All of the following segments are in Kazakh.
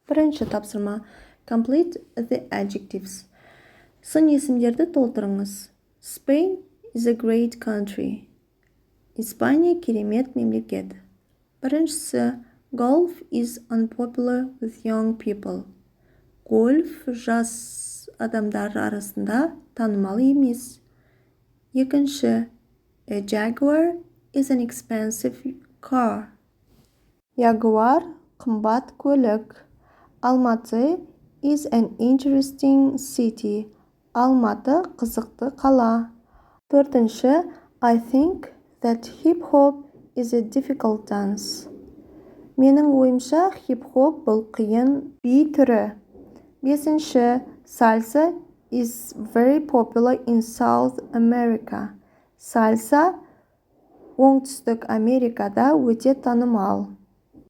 Бірінші тапсырма. Complete the adjectives. Сын есімдерді толтырыңыз. Spain is a great country. Испания керемет мемлекет. Біріншісі. Golf is unpopular with young people. Гольф жас адамдар арасында танымал емес. Екінші. A Jaguar is an expensive car. Ягуар қымбат көлік. Алматы is an interesting city. Алматы қызықты қала. Төртінші. I think that hip-hop is a difficult dance. Менің ойымша хип-хоп бұл қиын би түрі. Бесінші. Salsa is very popular in South America. Salsa оңтүстік Америкада өте танымал.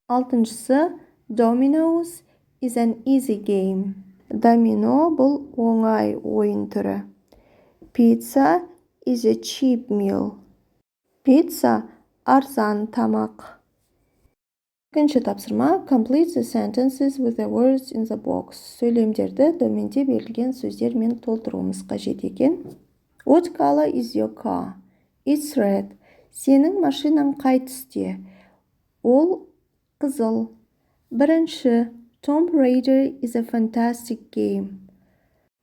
Алтыншысы. Dominoes is an easy game. Домино бұл оңай ойын түрі. Pizza is a cheap meal. Pizza арзан тамақ. Екінші тапсырма. Complete the sentences with the words in the box. Сөйлемдерді төменде берілген сөздермен толтыруымыз қажет екен. What color is your car? It's red. Сенің машинаң қай түсте? Ол қызыл. Бірінші. Tomb Raider is a fantastic game.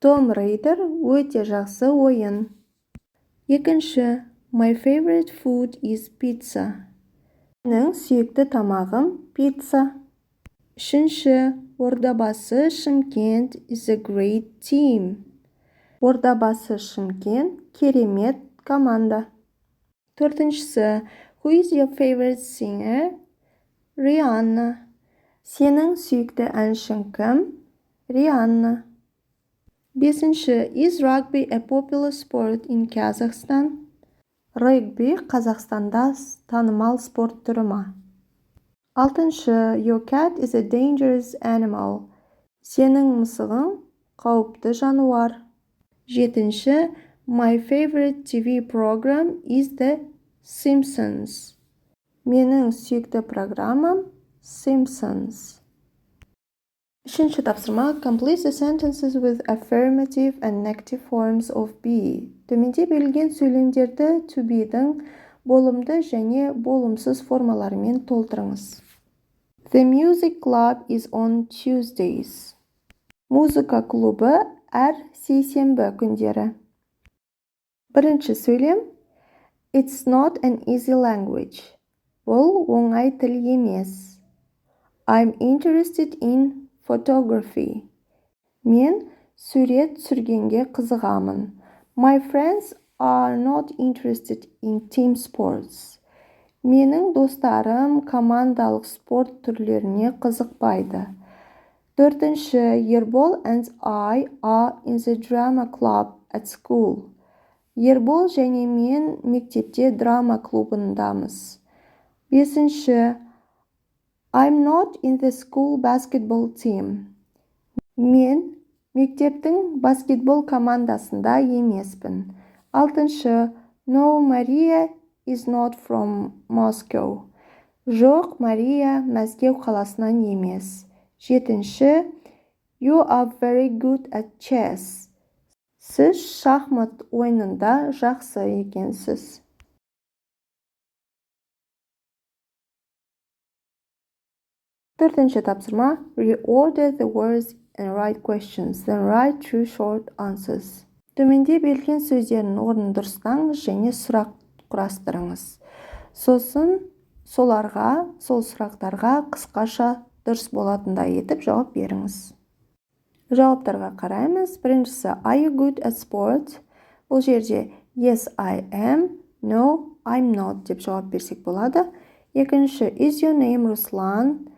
Tomb Raider өте жақсы ойын. Екінші. My favorite food is pizza. Менің сүйікті тамағым пицца. Үшінші. Ордабасы Шымкент is a great team. Ордабасы Шымкент керемет команда. Төртіншісі. Who is your favorite singer? Rihanna. Сенің сүйікті әншің кім? Rihanna. Бесінші. Is rugby a popular sport in Kazakhstan? Регби Қазақстанда танымал спорт түрі ма? Алтыншы. Your cat is a dangerous animal. Сенің мысығың қауіпті жануар. Жетінші. My favorite TV program is The Simpsons. Менің сүйікті программам Simpsons. Үшінші тапсырма. Complete the sentences with affirmative and negative forms of be. Төменде берілген сөйлемдерді to be'дің болымды және болымсыз формаларымен толтырыңыз. The music club is on Tuesdays. Музыка клубы әр сейсенбі күндері. Бірінші сөйлем. It's not an easy language. Бұл оңай тіл емес. I'm interested in photography. Мен сурет түсіргенге қызығамын. My friends are not interested in team sports. Менің достарым командалық спорт түрлеріне қызықпайды. Төртінші. Ербол and I are in the drama club at school. Ербол және мен мектепте драма клубындамыз. Бесінші. I'm not in the school basketball team. Мен мектептің баскетбол командасында емеспін. Алтыншы. No, Maria is not from Moscow. Жоқ, Мария Мәскеу қаласынан емес. Жетінші. You are very good at chess. Сіз шахмат ойынында жақсы екенсіз. Төртінші тапсырма. Reorder the words and write questions, then write true short answers. Төменде берілген сөздердің орнын дұрыстаңыз және сұрақ құрастырыңыз. Сосын сол сұрақтарға қысқаша дұрыс болатындай етіп жауап беріңіз. Жауаптарға қараймыз. Біріншісі. Are you good at sport? Бұл жерде yes, I am, no, I'm not деп жауап берсек болады. Екінші. Is your name Руслан?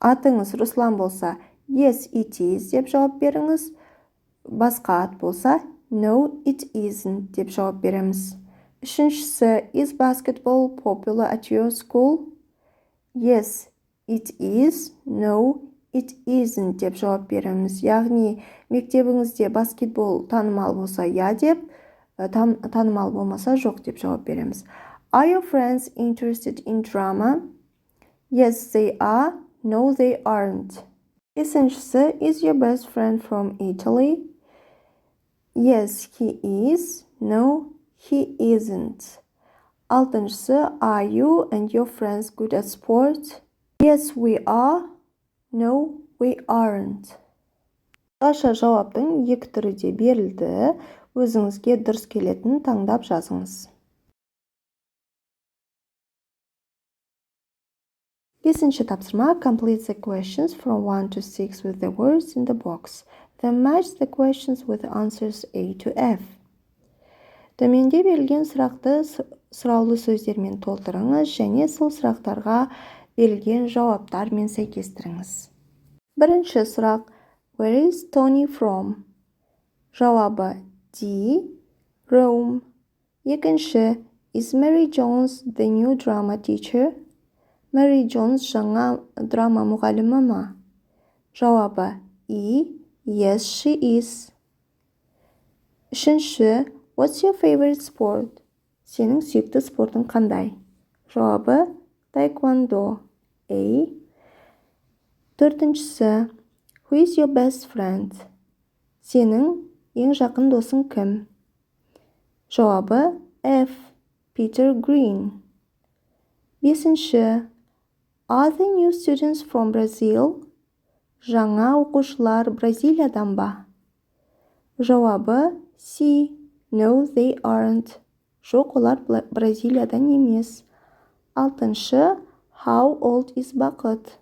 Атыңыз Руслан болса yes, it is деп жауап беріңіз. Басқа ат болса no, it isn't деп жауап береміз. Үшіншісі. Is basketball popular at your school? Yes, it is, no, it isn't деп жауап береміз. Яғни мектебіңізде баскетбол танымал болса я деп, танымал болмаса жоқ деп жауап береміз. Are your friends interested in drama? Yes, they are. No, they aren't. Бесіншісі, is your best friend from Italy? Yes, he is. No, he isn't. Алтыншысы, are you and your friends good at sport? Yes, we are. No, we aren't. Қысқаша жауаптың екі түрі де берілді. Өзіңізге дұрыс келетінін таңдап жазыңыз. Бесінші тапсырма, complete the questions from 1 to 6 with the words in the box. Then match the questions with answers A to F. Төменде берілген сұрақты сұраулы сөздермен толтырыңыз және сол сұрақтарға берілген жауаптармен сәйкестіріңіз. Бірінші сұрақ, where is Tony from? Жауабы D. Rome. Екінші, is Mary Jones the new drama teacher? Mary Jones жаңа драма мұғалімі ма? Жауабы E. Yes, she is. Үшінші, what's your favorite sport? Сенің сүйікті спортың қандай? Жауабы taekwondo. A. Төртіншісі, who is your best friend? Сенің ең жақын досың кім? Жауабы F. Peter Green. Бесінші, are the new students from Brazil? Жаңа оқушылар Бразилиядан ба? Жауабы C. No, they aren't. Жоқ, олар Бразилиядан емес. Алтыншы, how old is Бақыт?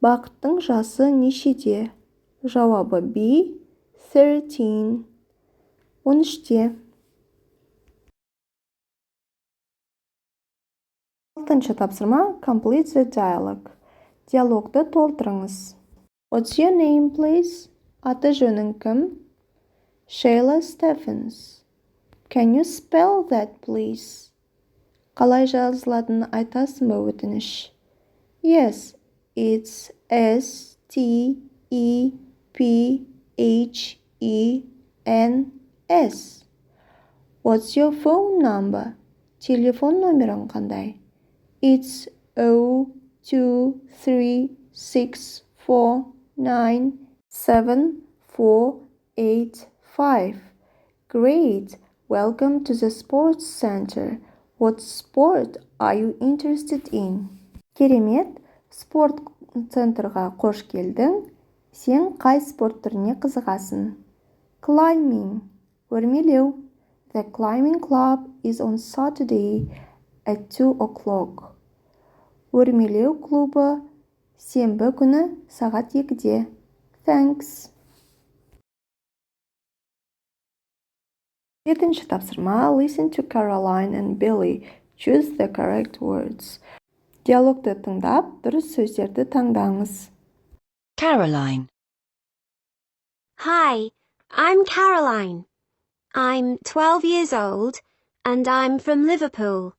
Бақыттың жасы нешеде? Жауабы B. 13. 13-те. Алтыншы тапсырма, complete the dialogue. Диалогты толтырыңыз. What's your name, please? Аты жөнің кім? Shayla Stephens. Can you spell that, please? Қалай жазылатынын айтасың ба өтініш? Yes, it's S-T-E-P-H-E-N-S. What's your phone number? Телефон номерің қандай? It's 02364974485. Great! Welcome to the sports center. What sport are you interested in? Керемет! Спорт центрға қош келдің. Сен қай спорт түріне қызығасың? Climbing. Өрмелеу. The climbing club is on Saturday at 2 o'clock. Өрмелеу клубы сенбі күні сағат 2-де. Thanks. Жетінші тапсырма, listen to Caroline and Billy. Choose the correct words. Диалогты тыңдап, дұрыс сөздерді таңдаңыз. Caroline. Hi, I'm Caroline. I'm 12 years old and I'm from Liverpool.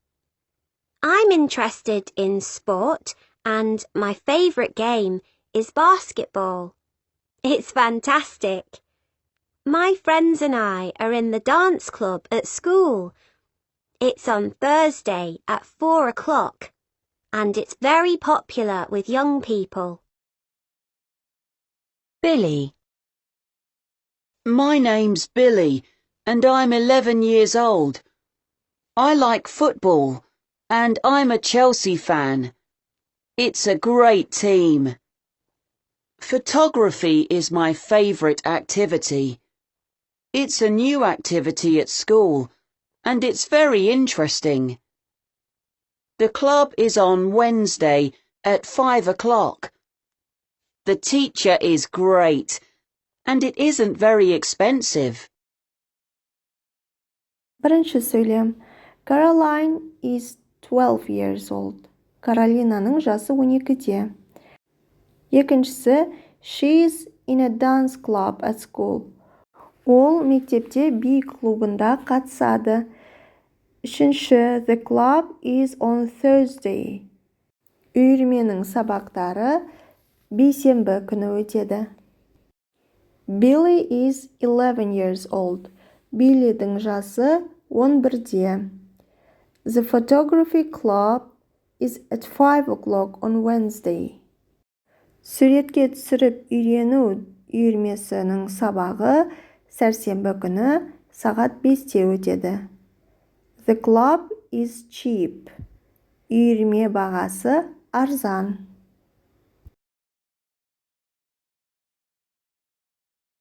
I'm interested in sport and my favourite game is basketball. It's fantastic. My friends and I are in the dance club at school. It's on Thursday at 4 o'clock and it's very popular with young people. Billy. My name's Billy and I'm 11 years old. I like football and I'm a Chelsea fan. It's a great team. Photography is my favourite activity. It's a new activity at school and it's very interesting. The club is on Wednesday at 5 o'clock. The teacher is great and it isn't very expensive. Бірінші сөйлем. Caroline is 12 years old. Каролинаның жасы 12-де. Екіншісі, she is in a dance club at school. Ол мектепте би клубында қатысады. Үшінші, the club is on Thursday. Үйірменің сабақтары бейсенбі күні өтеді. Billy is 11 years old. Билlyдің жасы 11-де. The photography club is at 5 o'clock on Wednesday. Суретке түсіріп үйрену үйірмесінің сабағы сәрсенбі күні сағат 5-те өтеді. The club is cheap. Үйірме бағасы арзан.